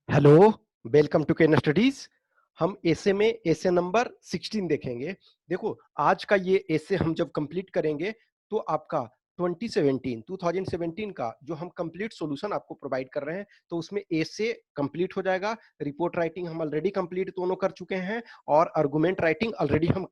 Hello, welcome to Ken Studies. हम एसे में एसे नंबर 16 देखेंगे। देखो, आज का ये एसे हम जब कंप्लीट करेंगे तो आपका 2017 का जो हम कंप्लीट सॉल्यूशन आपको प्रोवाइड कर रहे हैं, तो उसमें एसे कंप्लीट हो जाएगा। रिपोर्ट राइटिंग हम ऑलरेडी कंप्लीट दोनों कर चुके हैं और आर्गुमेंट राइटिंग ऑलरेडी हम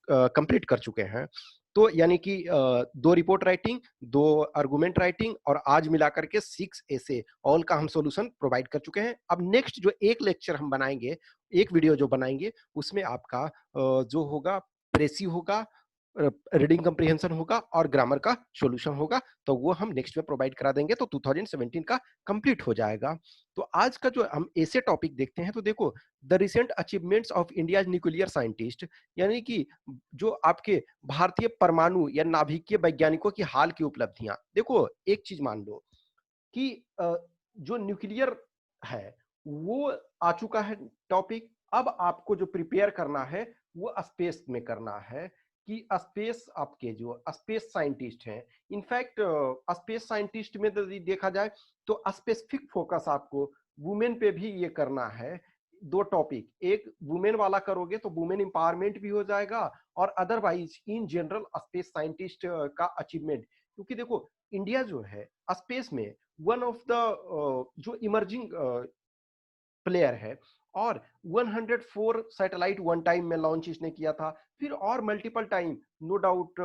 कंप्लीट कर चुके हैं। तो यानी कि दो रिपोर्ट राइटिंग, दो आर्गुमेंट राइटिंग और आज मिलाकर के 6 एसे ऑल का हम सॉल्यूशन प्रोवाइड कर चुके हैं। अब नेक्स्ट जो एक लेक्चर हम बनाएंगे, एक वीडियो जो बनाएंगे, उसमें आपका जो होगा प्रेसी होगा, रीडिंग कंप्रीहेंशन होगा और ग्रामर का सॉल्यूशन होगा। तो वो हम नेक्स्ट में प्रोवाइड करा देंगे, तो 2017 का कंप्लीट हो जाएगा। तो आज का जो हम ऐसे टॉपिक देखते हैं, तो देखो, the recent achievements of India nuclear scientist, यानी कि जो आपके भारतीय परमाणु या नाभिकीय वैज्ञानिकों की हाल की उपलब्धियां। देखो, एक चीज मान लो कि जो न्यूक्लियर है वो आ चुका है टॉपिक। अब आपको जो प्रिपेयर करना है वो स्पेस में करना है कि स्पेस, आपके जो स्पेस साइंटिस्ट हैं, इनफैक्ट स्पेस साइंटिस्ट में यदि देखा जाए तो स्पेसिफिक फोकस आपको वुमेन पे भी ये करना है। दो टॉपिक, एक वुमेन वाला करोगे तो वुमेन एम्पावरमेंट भी हो जाएगा और otherwise in general space scientist का अचीवमेंट। क्योंकि देखो, इंडिया जो है स्पेस में वन ऑफ द जो इमर्जिंग प्लेयर है और 104 सैटेलाइट वन टाइम में लॉन्च इसने किया था, फिर और मल्टीपल टाइम, नो डाउट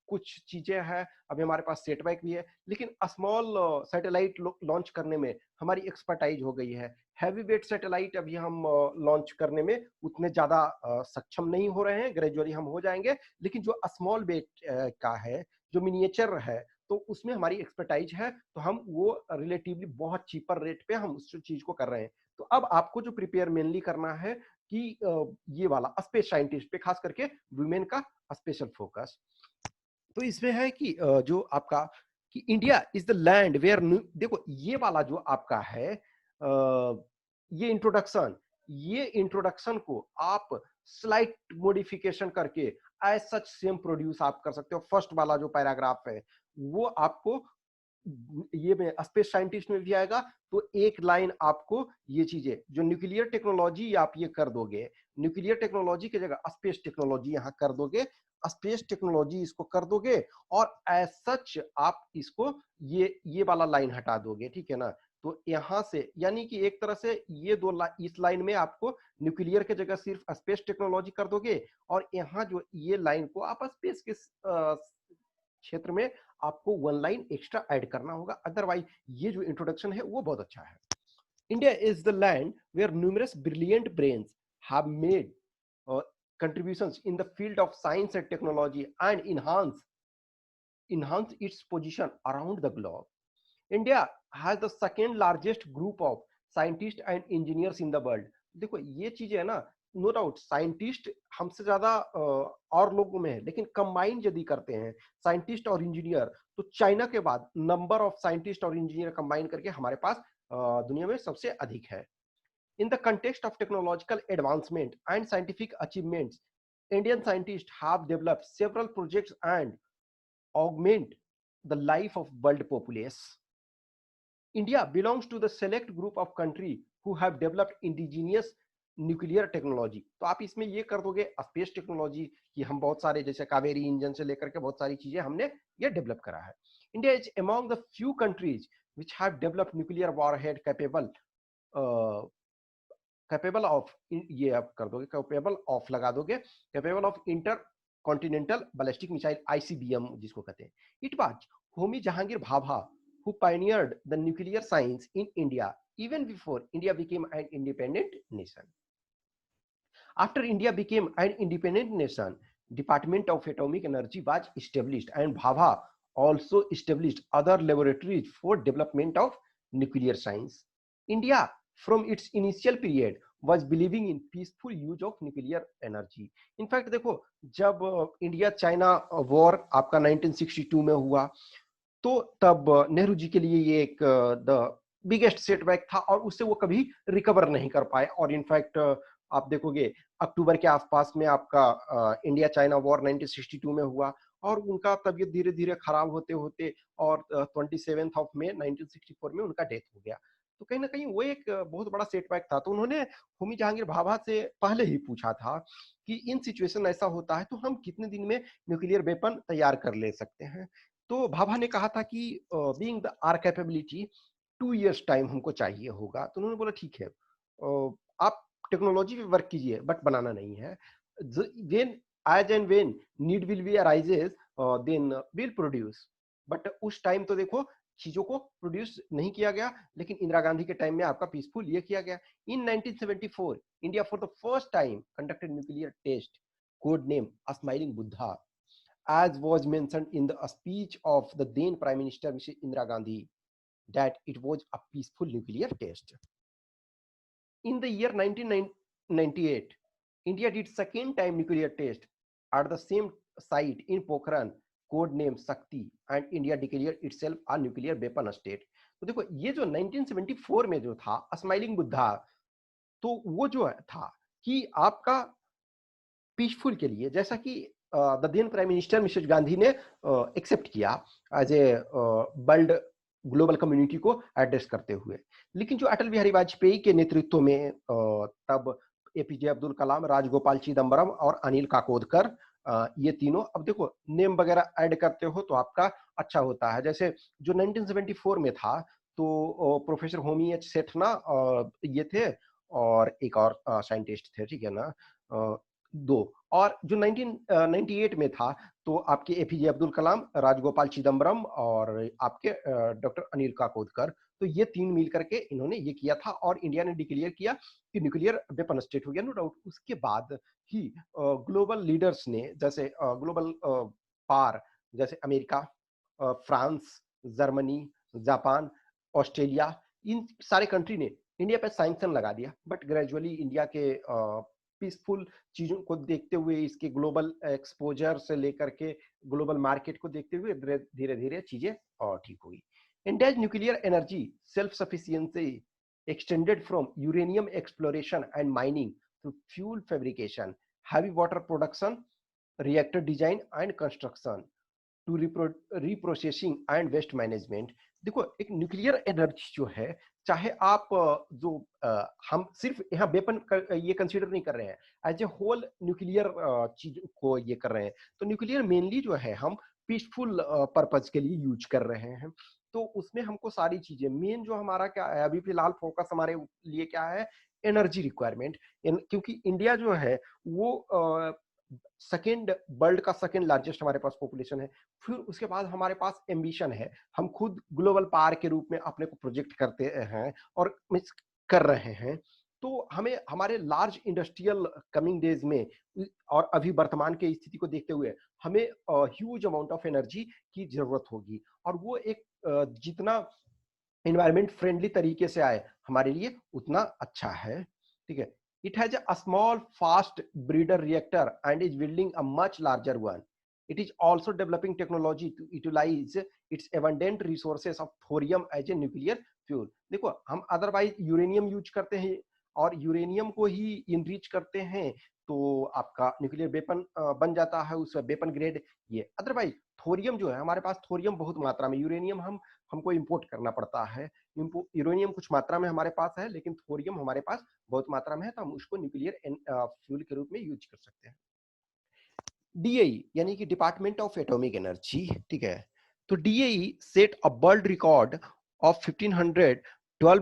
कुछ चीजें हैं, अभी हमारे पास सेटबैक भी है, लेकिन स्मॉल सैटेलाइट लॉन्च करने में हमारी एक्सपर्टाइज हो गई है। हैवी वेट सैटेलाइट अभी हम लॉन्च करने में उतने ज्यादा सक्षम नहीं हो रहे हैं, ग्रेजुअली हम हो जाएंगे, लेकिन जो स्मॉल वेट का है, जो मिनिएचर है, तो उसमें हमारी एक्सपर्टाइज है, तो हम वो रिलेटिवली बहुत चीपर रेट पे हम उस चीज को कर रहे हैं। तो अब आपको जो प्रिपेयर मेनली करना है कि ये वाला स्पेस साइंटिस्ट पे, खास करके वुमेन का स्पेशल फोकस। तो इसमें है कि जो आपका कि India is the land where, देखो ये वाला जो आपका है ये इंट्रोडक्शन को आप स्लाइट मॉडिफिकेशन करके एज सच सेम प्रोड्यूस आप कर सकते हो। फर्स्ट वाला जो पैराग्राफ है वो आपको ये में स्पेस साइंटिस्ट में भी आएगा। तो एक लाइन आपको ये चीजें जो न्यूक्लियर टेक्नोलॉजी आप ये कर दोगे, न्यूक्लियर टेक्नोलॉजी की जगह स्पेस टेक्नोलॉजी यहां कर दोगे, स्पेस टेक्नोलॉजी इसको कर दोगे और एज सच आप इसको ये वाला लाइन हटा दोगे, ठीक है ना। तो यहां से यानी कि एक तरह से ये इस लाइन में आपको न्यूक्लियर की जगह सिर्फ स्पेस टेक्नोलॉजी कर दोगे और यहाँ जो ये लाइन को आप स्पेस के क्षेत्र में आपको वन लाइन एक्स्ट्रा ऐड करना होगा। अदरवाइज ये जो इंट्रोडक्शन है वो बहुत अच्छा है। India is the land where numerous brilliant brains have made contributions in the field of science and technology and enhance its position around the globe. India has the second largest group of scientists and engineers in the world. देखो ये चीजें है ना, no doubt scientist हमसे ज्यादा और लोगों में है, लेकिन कंबाइन यदि करते हैं साइंटिस्ट और इंजीनियर, तो चाइना के बाद नंबर ऑफ साइंटिस्ट और इंजीनियर कंबाइन करके हमारे पास दुनिया में सबसे अधिक है। In the context of technological advancement and scientific achievements, Indian scientists have developed several projects and augment the life of world populace. India belongs to the select group of countries who have developed indigenous nuclear technology. तो आप इसमें ये कर दोगे space technology कि हम बहुत सारे, जैसे कावेरी इंजन से लेकर के बहुत सारी चीजें हमने ये डेवलप करा है। India is among the few countries which have developed nuclear warhead capable of, ये आप कर दोगे कैपेबल ऑफ लगा दोगे, capable of inter continental ballistic missile, ICBM जिसको कहते हैं। It was Homi Jahangir Bhabha who pioneered the nuclear science in India even before India became an independent nation. After India became an independent nation, Department of Atomic Energy was established and Bhabha also established other laboratories for development of nuclear science. India from its initial period was believing in peaceful use of nuclear energy. In fact देखो, जब India China war आपका 1962 में हुआ, तो तब नेहरू जी के लिए ये एक द बिगेस्ट सेटबैक था और उससे वो कभी रिकवर नहीं कर पाए। और इनफैक्ट आप देखोगे अक्टूबर के आसपास में आपका इंडिया चाइना वॉर 1962 में हुआ और उनका तबीयत धीरे धीरे खराब होते होते और 27 ऑफ मई 1964 में उनका डेथ हो गया। तो तो कहीं ना कहीं वो एक बहुत बड़ा सेटबैक था। तो उन्होंने होमी जहांगीर भाभा से पहले ही पूछा था कि इन सिचुएशन ऐसा होता है तो हम कितने दिन में न्यूक्लियर वेपन तैयार कर ले सकते हैं। तो भाभा ने कहा था कि being the are capability 2 years time हमको चाहिए होगा। तो उन्होंने बोला ठीक है, आप टेक्नोलॉजी पे वर्क कीजिए बट बनाना नहीं है। When as and when need will be arises then will produce. But उस टाइम तो देखो चीजों को प्रोड्यूस नहीं किया गया, लेकिन इंदिरा गांधी के टाइम में आपका पीसफुल ये किया गया। In 1974 India for the first time conducted nuclear test, code name smiling Buddha, as was mentioned in the speech of the then Prime Minister Mrs. Indira Gandhi, that it was a peaceful nuclear test. In the year 1998, India did second time nuclear test at the same site in Pokhran, code name Shakti, and India declared itself a nuclear weapon state. तो देखो ये जो 1974 में जो था smiling Buddha, तो वो जो था कि आपका पीसफुल के लिए, जैसा कि the then prime minister Mrs Gandhi ने एक्सेप्ट किया as a world global community को एड्रेस करते हुए। लेकिन जो अटल बिहारी वाजपेयी के नेतृत्व में तब एपीजे अब्दुल कलाम, राजगोपाल चिदम्बरम और अनिल काकोदकर, ये तीनों, अब देखो नेम वगैरह ऐड करते हो तो आपका अच्छा होता है। जैसे जो 1974 में था तो प्रोफेसर होमी एच सेठना ये थे, और एक और साइंटिस्ट थे, ठीक है ना, दो। और जो 1998 में था तो आपके एपीजे अब्दुल कलाम, राजगोपाल चिदम्बरम और आपके डॉक्टर अनिल काकोदकर, तो ये तीन मिल करके इन्होंने ये किया था और इंडिया ने डिक्लेयर किया कि न्यूक्लियर वेपन स्टेट हो गया, नो डाउट। उसके बाद ही ग्लोबल लीडर्स ने, जैसे ग्लोबल पार, जैसे America, France, Germany, Japan, Australia, इन सारे कंट्री ने इंडिया पे सैंक्शन लगा दिया। बट ग्रेजुअली इंडिया के पीसफुल चीजों को देखते हुए, इसके ग्लोबल एक्सपोजर से लेकर के ग्लोबल मार्केट को देखते हुए धीरे धीरे चीजें और ठीक हुई। India's nuclear energy self sufficiency extended from uranium exploration and mining to fuel fabrication, heavy water production, reactor design and construction, to reprocessing and waste management. देखो एक न्यूक्लियर एनर्जी जो है, चाहे आप हम सिर्फ यहाँ वेपन ये कंसीडर नहीं कर रहे हैं, एज ए होल न्यूक्लियर चीज को ये कर रहे हैं। तो न्यूक्लियर मेनली जो है हम पीसफुल पर्पज के लिए यूज कर रहे हैं। तो उसमें हमको सारी चीजें, मेन जो हमारा क्या है अभी फिलहाल फोकस हमारे लिए क्या है, एनर्जी रिक्वायरमेंट। क्योंकि इंडिया जो है वो सेकेंड, वर्ल्ड का सेकेंड लार्जेस्ट हमारे पास पॉपुलेशन है। फिर उसके बाद हमारे पास एम्बिशन है, हम खुद ग्लोबल पावर के रूप में अपने को प्रोजेक्ट करते हैं और कर रहे हैं। तो हमें हमारे लार्ज इंडस्ट्रियल कमिंग डेज में और अभी वर्तमान के स्थिति को देखते हुए हमें ह्यूज अमाउंट ऑफ एनर्जी की जरूरत होगी, और वो एक जितना एनवायरमेंट फ्रेंडली तरीके से आए हमारे लिए उतना अच्छा है, ठीक है। It has a small fast breeder reactor and is building a much larger one. It is also developing technology to utilize its abundant resources of thorium as a nuclear fuel. देखो हम अदरवाइज यूरेनियम यूज करते हैं और uranium को ही enrich करते हैं तो आपका न्यूक्लियर वेपन बन जाता है, उस वेपन ग्रेड ये। अदरवाइज थोरियम जो है हमारे पास, थोरियम बहुत मात्रा में, यूरेनियम हमको इंपोर्ट करना पड़ता है। यूरेनियम कुछ मात्रा में हमारे पास है, लेकिन थोरियम हमारे पास बहुत मात्रा में है, तो हम उसको न्यूक्लियर फ्यूल के रूप में यूज कर सकते हैं। डीएई यानी कि डिपार्टमेंट ऑफ एटॉमिक एनर्जी, ठीक है। तो DAE set a world record of 1512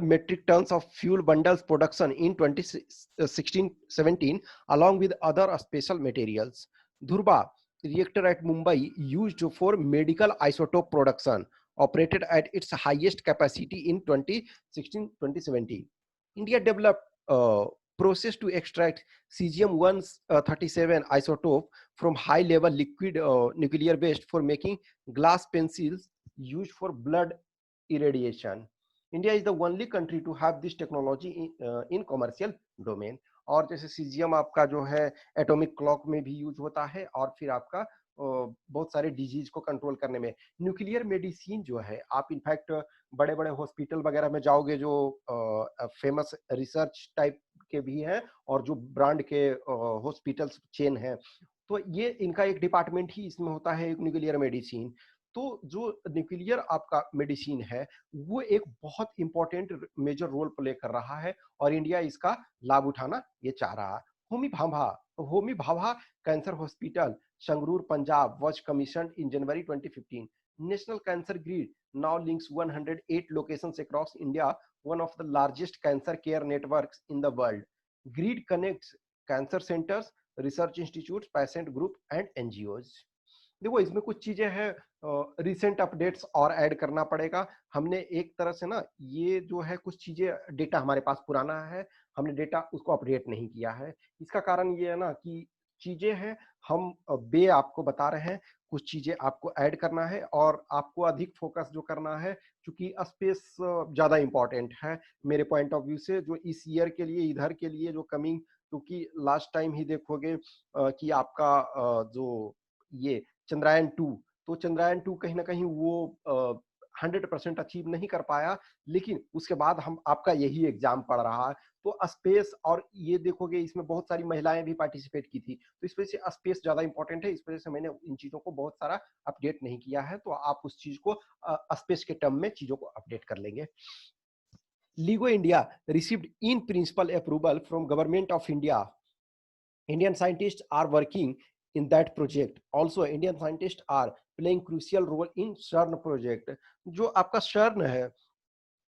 metric tons of fuel bundles production in 2016-17 along with other special materials. Dhurba reactor at Mumbai used for medical isotope production operated at its highest capacity in 2016-2017. India developed process to extract cesium-137 isotope from high-level liquid nuclear waste for making glass pencils used for blood irradiation. India is the only country to have this technology in commercial domain. और जैसे caesium आपका जो है atomic clock में भी use होता है, और फिर आपका बहुत सारे डिजीज को कंट्रोल करने में। न्यूक्लियर मेडिसिन जो है, आप इनफैक्ट बड़े बड़े हॉस्पिटल वगैरह में जाओगे जो फेमस रिसर्च टाइप के भी हैं और जो ब्रांड के हॉस्पिटल्स चेन हैं, तो ये इनका एक डिपार्टमेंट ही इसमें होता है, न्यूक्लियर मेडिसिन। तो जो न्यूक्लियर आपका मेडिसिन है, वो एक बहुत इंपॉर्टेंट मेजर रोल प्ले कर रहा है और इंडिया इसका लाभ उठाना ये चाह रहा है। Homi Bhabha cancer hospital, Sangrur, Punjab was commissioned in January 2015. National Cancer Grid now links 108 locations across India, one of the largest cancer care networks in the world. Grid connects cancer centers, research institutes, patient group and NGOs. देखो इसमें कुछ चीजें हैं, recent updates और add करना पड़ेगा। हमने एक तरह से ना ये जो है कुछ चीजें, डेटा हमारे पास पुराना है, हमने डेटा उसको अपडेट नहीं किया है। इसका कारण ये है ना कि चीजें हैं, हम बे आपको बता रहे हैं, कुछ चीजें आपको ऐड करना है और आपको अधिक फोकस जो करना है, क्योंकि स्पेस ज्यादा इंपॉर्टेंट है मेरे पॉइंट ऑफ व्यू से, जो इस ईयर के लिए, इधर के लिए जो कमिंग, क्योंकि लास्ट टाइम ही देखोगे कि आपका जो ये चंद्रयान 2, तो चंद्रयान 2 कहीं ना कहीं वो 100% अचीव नहीं कर पाया, लेकिन उसके बाद हम आपका यही एग्जाम पढ़ रहा है। तो स्पेस, और ये देखोगे इसमें बहुत सारी महिलाएं भी पार्टिसिपेट की थी, तो इस वजह से स्पेस ज्यादा इंपॉर्टेंट है। इस वजह से मैंने इन चीजों को बहुत सारा अपडेट नहीं किया है, तो आप उस चीज को स्पेस के टर्म में चीजों को अपडेट कर लेंगे। LIGO India received in principle approval from Government of India. Indian scientists are working in that project. Also, Indian scientists are playing crucial role in CERN project. जो आपका CERN है,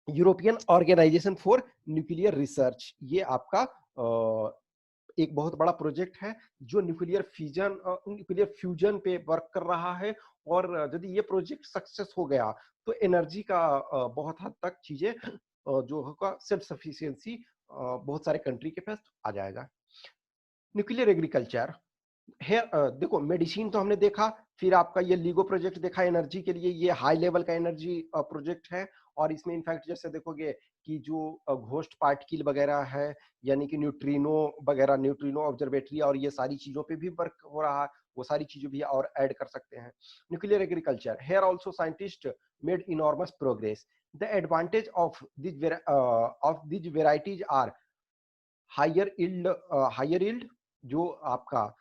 European organisation for nuclear research, ये आपका एक बहुत बड़ा project है जो न्यूक्लियर फ्यूजन पे वर्क कर रहा है। और यदि ये प्रोजेक्ट सक्सेस हो गया तो एनर्जी का बहुत हद तक चीजें जो होगा सेल्फ सफिशिएंसी बहुत सारे कंट्री के पास आ जाएगा। न्यूक्लियर एग्रीकल्चर है, देखो मेडिसिन तो हमने देखा, फिर आपका ये लीगो प्रोजेक्ट देखा एनर्जी के लिए, ये हाई लेवल का एनर्जी प्रोजेक्ट है। और इसमें इनफैक्ट जैसे देखोगे कि जो घोस्ट पार्टिकल वगैरह है, यानी कि न्यूट्रिनो वगैरह, न्यूट्रिनो ऑब्जर्वेटरी और ये सारी चीजों पे भी वर्क हो रहा है, वो सारी चीजें भी और ऐड कर सकते हैं। Nuclear agriculture, here also scientist made enormous progress. The advantage of these varieties are higher yield, जो आपका,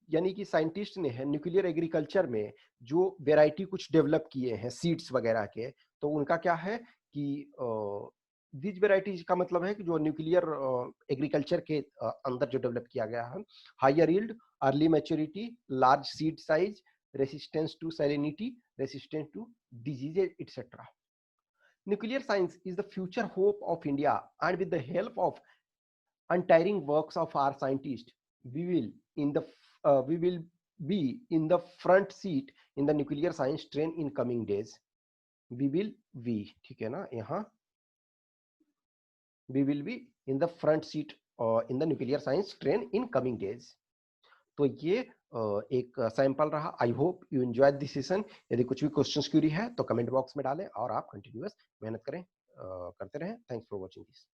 यानी कि साइंटिस्ट ने है न्यूक्लियर एग्रीकल्चर में जो वेराइटी कुछ डेवलप किए हैं सीड्स वगैरह के, तो उनका क्या है कि दीज वेराइटीज का मतलब है कि जो न्यूक्लियर एग्रीकल्चर के अंदर जो डेवलप किया गया है, higher yield, early maturity, large seed size, resistance to salinity, resistance to disease etcetera. Nuclear science is the future hope of India, and with the help of untiring works of our scientists, we will we will be in the front seat in the nuclear science train in coming days. We will be, ठीक है ना, यहाँ we will be in the front seat in the nuclear science train in coming days. तो ये एक sample रहा। I hope you enjoy this session. यदि कुछ भी क्वेश्चंस क्यूरी है तो कमेंट बॉक्स में डालें और आप कंटिन्यूअस मेहनत करें, करते रहें। Thanks for watching this.